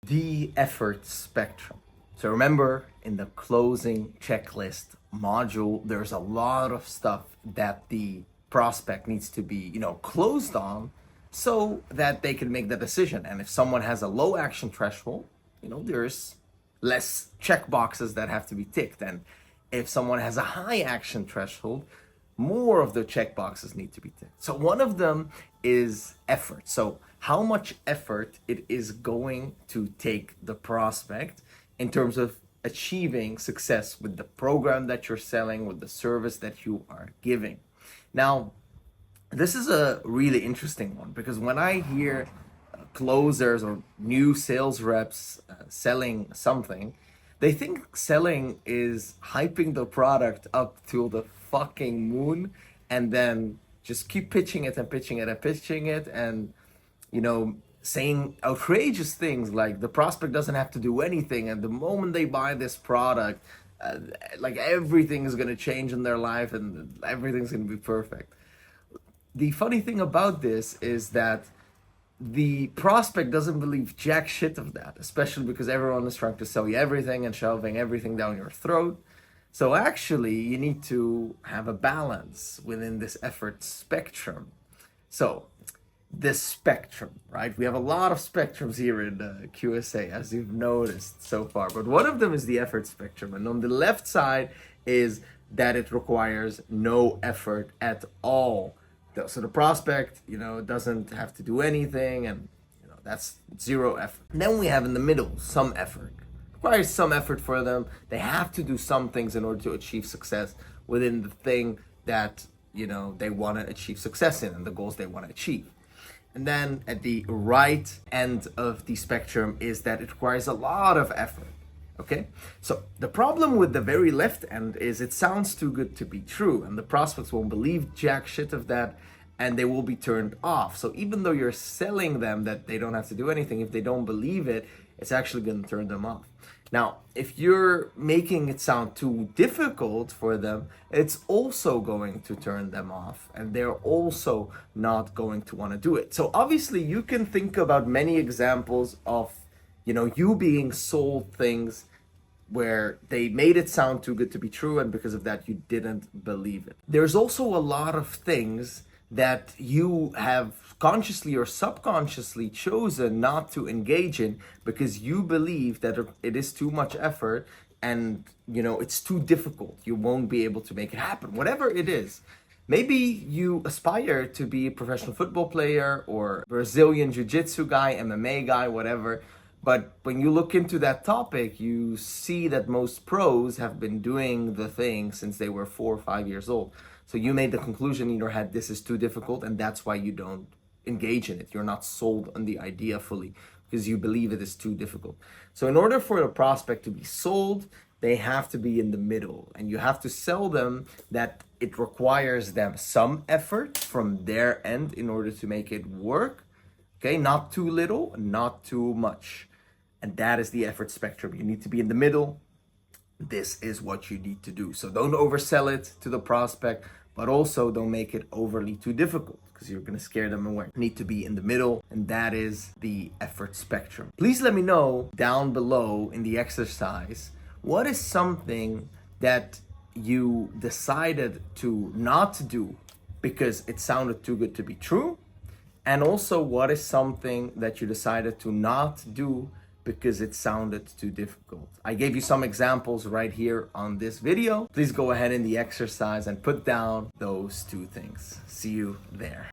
The effort spectrum. So remember, in the closing checklist module, there's a lot of stuff that the prospect needs to be, closed on so that they can make the decision. And if someone has a low action threshold, there's less check boxes that have to be ticked. And if someone has a high action threshold, more of the check boxes need to be ticked. So one of them is effort. So how much effort it is going to take the prospect in terms of achieving success with the program that you're selling, with the service that you are giving. Now, this is a really interesting one because when I hear closers or new sales reps selling something, they think selling is hyping the product up to the fucking moon and then just keep pitching it and pitching it and pitching it and, saying outrageous things like the prospect doesn't have to do anything. And the moment they buy this product, everything is going to change in their life and everything's going to be perfect. The funny thing about this is that the prospect doesn't believe jack shit of that, especially because everyone is trying to sell you everything and shoving everything down your throat. So actually, you need to have a balance within this effort spectrum. So this spectrum, right? We have a lot of spectrums here in QSA, as you've noticed so far, but one of them is the effort spectrum. And on the left side is that it requires no effort at all. So the prospect, doesn't have to do anything, and that's zero effort. And then we have in the middle some effort. Requires some effort for them. They have to do some things in order to achieve success within the thing that they want to achieve success in and the goals they want to achieve. And then at the right end of the spectrum is that it requires a lot of effort. Okay, so the problem with the very left end is it sounds too good to be true, and the prospects won't believe jack shit of that, and they will be turned off. So even though you're selling them that they don't have to do anything, if they don't believe it, it's actually going to turn them off. Now, if you're making it sound too difficult for them, it's also going to turn them off, and they're also not going to want to do it. So obviously, you can think about many examples of you being sold things where they made it sound too good to be true, and because of that, you didn't believe it. There's also a lot of things that you have consciously or subconsciously chosen not to engage in because you believe that it is too much effort and it's too difficult. You won't be able to make it happen, whatever it is. Maybe you aspire to be a professional football player or Brazilian jiu-jitsu guy, MMA guy, whatever. But when you look into that topic, you see that most pros have been doing the thing since they were 4 or 5 years old. So you made the conclusion in your head, this is too difficult, and that's why you don't engage in it. You're not sold on the idea fully because you believe it is too difficult. So in order for a prospect to be sold, they have to be in the middle, and you have to sell them that it requires them some effort from their end in order to make it work. Okay, not too little, not too much. And that is the effort spectrum. You need to be in the middle. This is what you need to do. So don't oversell it to the prospect, but also don't make it overly too difficult because you're going to scare them away. You need to be in the middle, and that is the effort spectrum. Please let me know down below in the exercise, what is something that you decided to not do because it sounded too good to be true? And also, what is something that you decided to not do because it sounded too difficult? I gave you some examples right here on this video. Please go ahead in the exercise and put down those two things. See you there.